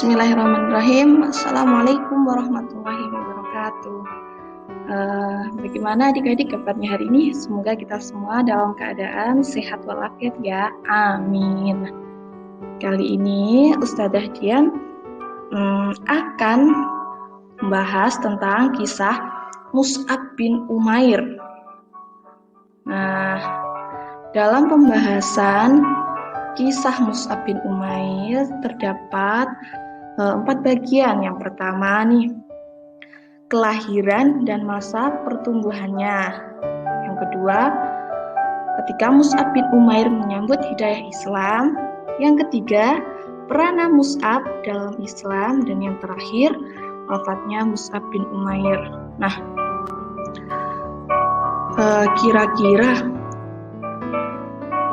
Bismillahirrahmanirrahim. Assalamualaikum warahmatullahi wabarakatuh. Bagaimana adik-adik kabarnya hari ini? Semoga kita semua dalam keadaan sehat walafiat ya. Amin. Kali ini Ustadzah Dian akan membahas tentang kisah Mus'ab bin Umair. Nah, dalam pembahasan kisah Mus'ab bin Umair terdapat 4 bagian. Yang pertama nih, kelahiran dan masa pertumbuhannya. Yang kedua, ketika Mus'ab bin Umair menyambut hidayah Islam. Yang ketiga, peranan Mus'ab dalam Islam. Dan yang terakhir, wafatnya Mus'ab bin Umair. Nah, kira-kira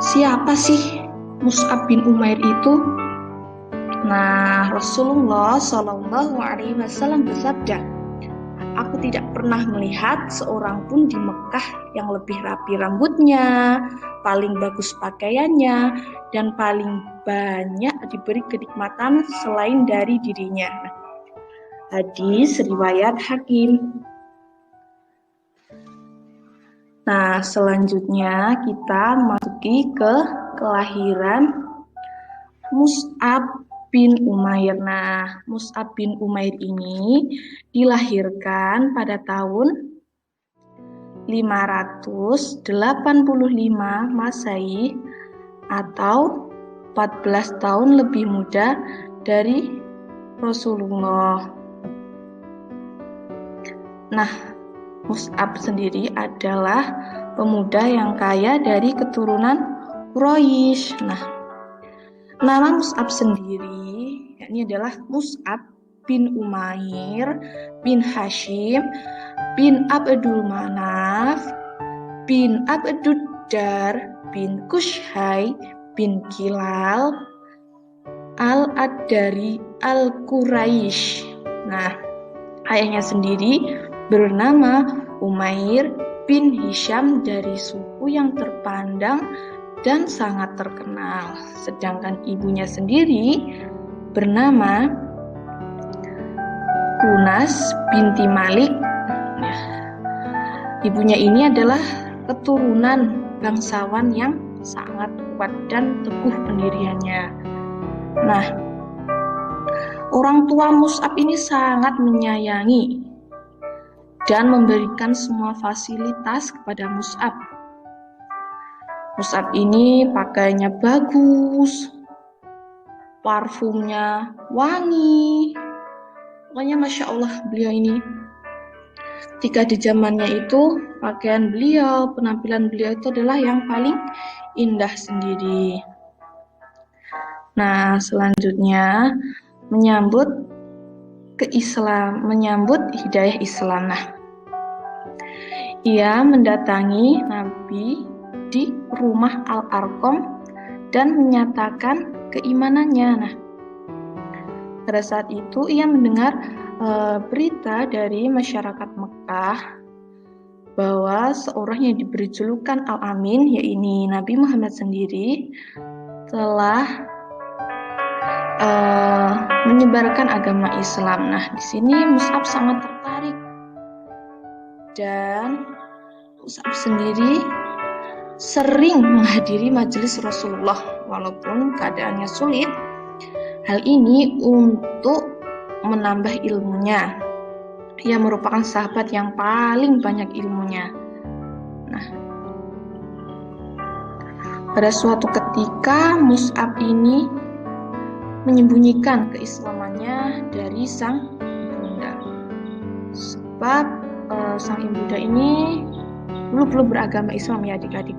siapa sih Mus'ab bin Umair itu? Nah, Rasulullah Shallallahu Alaihi Wasallam bersabda, "Aku tidak pernah melihat seorang pun di Mekah yang lebih rapi rambutnya, paling bagus pakaiannya, dan paling banyak diberi kenikmatan selain dari dirinya." Hadis riwayat Hakim. Nah, selanjutnya kita memasuki ke kelahiran Mus'ab bin Umair. Nah, Mus'ab bin Umair ini dilahirkan pada tahun 585 Masehi atau 14 tahun lebih muda dari Rasulullah. Nah, Mus'ab sendiri adalah pemuda yang kaya dari keturunan Quraisy. Nah, nama Mus'ab sendiri yakni adalah Mus'ab bin Umair bin Hashim bin Abdul Manaf bin Abduddar bin Kushai bin Kilal al-Adari al-Quraisy. Nah, ayahnya sendiri bernama Umair bin Hisham dari suku yang terpandang dan sangat terkenal. Sedangkan ibunya sendiri bernama Kunas binti Malik. Nah, ibunya ini adalah keturunan bangsawan yang sangat kuat dan teguh pendiriannya. Nah, orang tua Mus'ab ini sangat menyayangi dan memberikan semua fasilitas kepada Mus'ab. Mus'ab ini pakainya bagus, parfumnya wangi. Pokoknya Masya Allah beliau ini. Ketika di zamannya itu, pakaian beliau, penampilan beliau itu adalah yang paling indah sendiri. Nah, selanjutnya menyambut hidayah Islam. Nah, ia mendatangi Nabi di rumah Al-Arqam dan menyatakan keimanannya. Nah, pada saat itu ia mendengar berita dari masyarakat Mekah bahwa seorang yang diberi julukan Al-Amin, yaitu Nabi Muhammad sendiri, telah menyebarkan agama Islam. Nah, di sini Mus'ab sangat tertarik dan Mus'ab sendiri sering menghadiri majelis Rasulullah walaupun keadaannya sulit. Hal ini untuk menambah ilmunya. Ia merupakan sahabat yang paling banyak ilmunya. Nah, pada suatu ketika Mus'ab ini menyembunyikan keislamannya dari sang ibunda. Sebab sang ibunda ini belum beragama Islam ya adik-adik.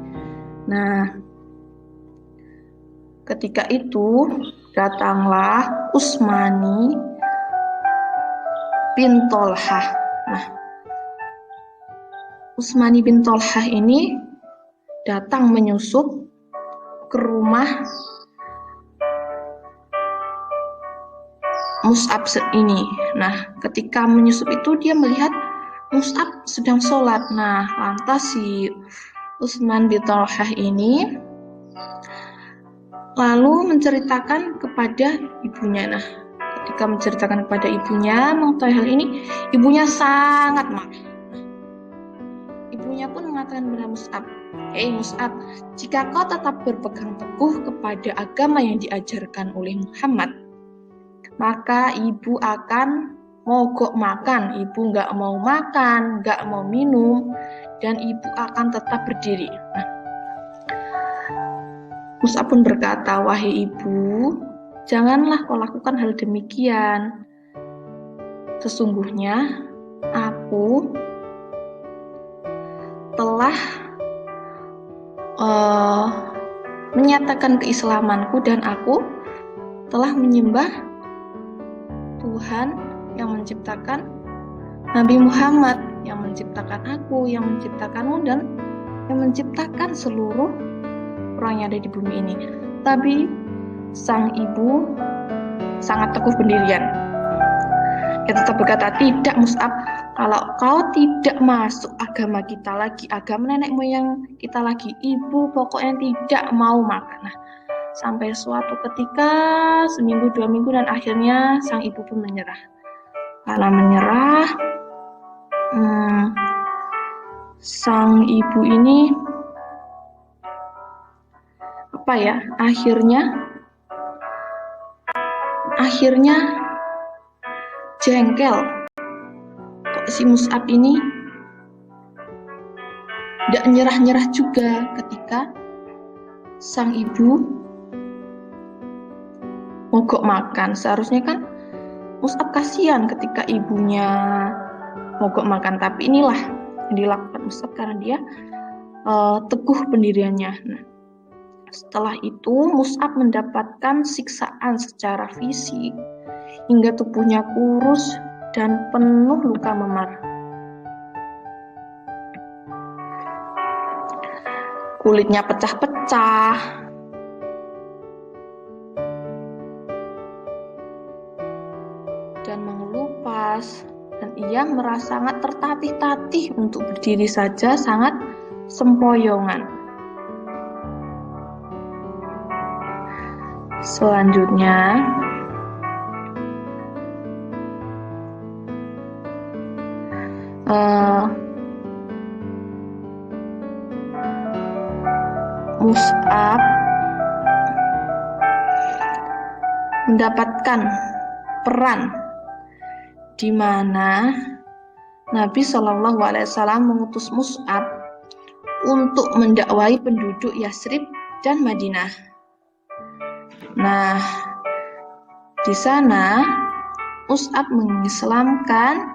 Nah, ketika itu datanglah Utsmani bin Tolhah. Nah, Utsmani bin Tolhah ini datang menyusup ke rumah Mus'ab ini. Nah, ketika menyusup itu dia melihat Mus'ab sedang sholat. Nah, lantas si Utsman bin Tolhah ini lalu menceritakan kepada ibunya. Nah, ketika menceritakan kepada ibunya mengetahui hal ini, ibunya sangat marah. Ibunya pun mengatakan kepada Mus'ab, "Hei Mus'ab, jika kau tetap berpegang teguh kepada agama yang diajarkan oleh Muhammad, maka ibu akan mogok makan. Ibu nggak mau makan, nggak mau minum, dan ibu akan tetap berdiri." Nah, Mus'ab pun berkata, "Wahai ibu, janganlah kau lakukan hal demikian. Sesungguhnya aku telah menyatakan keislamanku dan aku telah menyembah Tuhan yang menciptakan Nabi Muhammad, yang menciptakan aku, yang menciptakanmu, dan yang menciptakan seluruh orang yang ada di bumi ini." Tapi sang ibu sangat teguh pendirian. Dia tetap berkata, "Tidak Mus'ab, kalau kau tidak masuk agama kita lagi, agama nenek moyang kita lagi, ibu pokoknya tidak mau makan." Nah, sampai suatu ketika, seminggu, 2 minggu, dan akhirnya sang ibu pun menyerah. Karena menyerah, sang ibu ini akhirnya jengkel. Kok si Mus'ab ini tidak nyerah-nyerah juga ketika sang ibu mogok makan. Seharusnya kan Mus'ab kasihan ketika ibunya mogok makan, tapi inilah yang dilakukan Mus'ab karena dia teguh pendiriannya. Nah, setelah itu Mus'ab mendapatkan siksaan secara fisik hingga tubuhnya kurus dan penuh luka memar. Kulitnya pecah-pecah, dan mengelupas, dan ia merasa sangat tertatih-tatih untuk berdiri saja, sangat sempoyongan. Selanjutnya, Mus'ab mendapatkan peran di mana Nabi Shallallahu Alaihi Wasallam mengutus Mus'ab untuk mendakwai penduduk Yasrib dan Madinah. Nah, di sana Mus'ab mengislamkan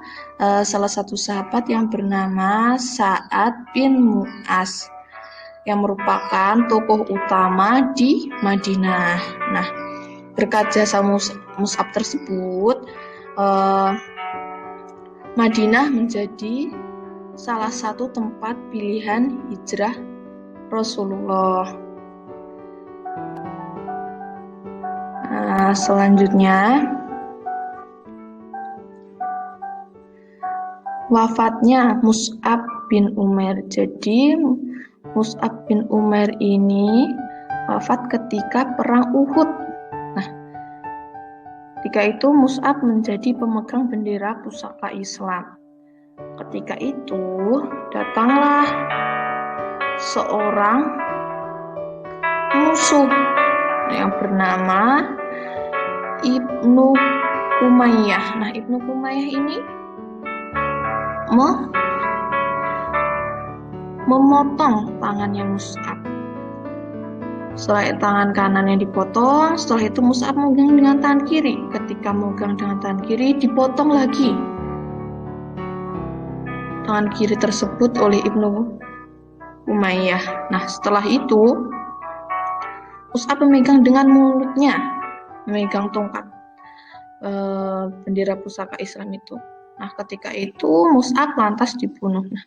salah satu sahabat yang bernama Sa'ad bin Mu'az, yang merupakan tokoh utama di Madinah. Nah, berkat jasa Mus'ab tersebut, Madinah menjadi salah satu tempat pilihan hijrah Rasulullah. Nah, selanjutnya wafatnya Mus'ab bin Umair. Jadi Mus'ab bin Umair ini wafat ketika perang Uhud. Nah, ketika itu Mus'ab menjadi pemegang bendera pusaka Islam. Ketika itu datanglah seorang musuh yang bernama Ibnu Umayyah. Nah, Ibnu Umayyah ini memotong tangannya Mus'ab. Setelah tangan kanannya dipotong, setelah itu Mus'ab memegang dengan tangan kiri. Ketika memegang dengan tangan kiri, dipotong lagi tangan kiri tersebut oleh Ibnu Umayyah. Nah, setelah itu Mus'ab memegang dengan mulutnya, memegang tongkat bendera pusaka Islam itu. Nah, ketika itu Mus'ab lantas dibunuh. Nah,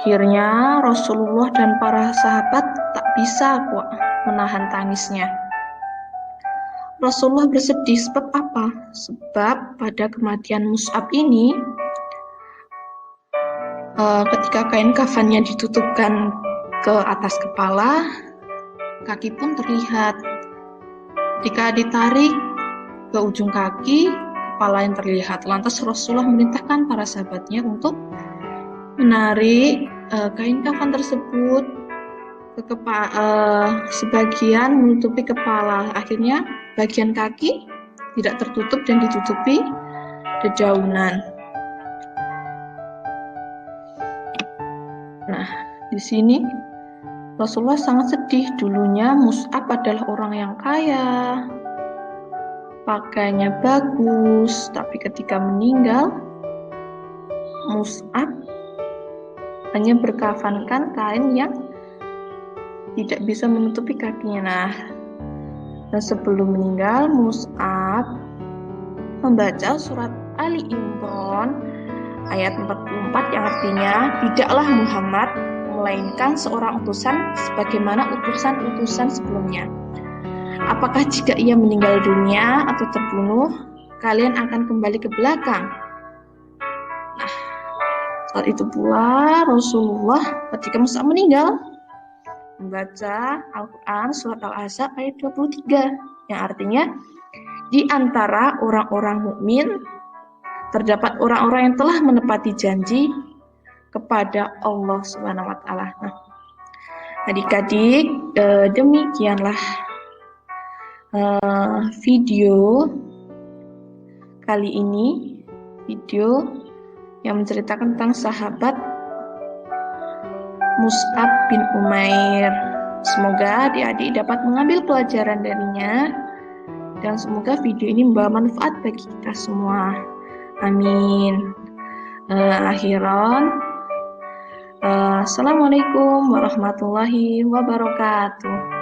akhirnya Rasulullah dan para sahabat tak bisa kok menahan tangisnya. Rasulullah bersedih. Sebab apa? Sebab pada kematian Mus'ab ini, ketika kain kafannya ditutupkan ke atas kepala, kaki pun terlihat. Ketika ditarik, ke ujung kaki, kepala yang terlihat. Lantas Rasulullah memerintahkan para sahabatnya untuk menarik kain kafan tersebut ke sebagian menutupi kepala. Akhirnya bagian kaki tidak tertutup dan ditutupi dedaunan. Nah, di sini Rasulullah sangat sedih. Dulunya Mus'ab adalah orang yang kaya, pakaiannya bagus, tapi ketika meninggal, Mus'ab hanya berkafankan kain yang tidak bisa menutupi kakinya. Dan sebelum meninggal, Mus'ab membaca surat Ali Imran ayat 44 yang artinya, tidaklah Muhammad melainkan seorang utusan sebagaimana utusan-utusan sebelumnya. Apakah jika ia meninggal dunia atau terbunuh, kalian akan kembali ke belakang? Nah, saat itu pula Rasulullah ketika Mus'ab meninggal membaca Al-Quran surat Al-Ahzab ayat 23 yang artinya, di antara orang-orang mukmin terdapat orang-orang yang telah menepati janji kepada Allah Subhanahu wa taala. Nah, adik-adik, demikianlah video kali ini, video yang menceritakan tentang sahabat Mus'ab bin Umair. Semoga adik-adik dapat mengambil pelajaran darinya dan semoga video ini membawa manfaat bagi kita semua. Amin. Akhiran. Assalamualaikum warahmatullahi wabarakatuh.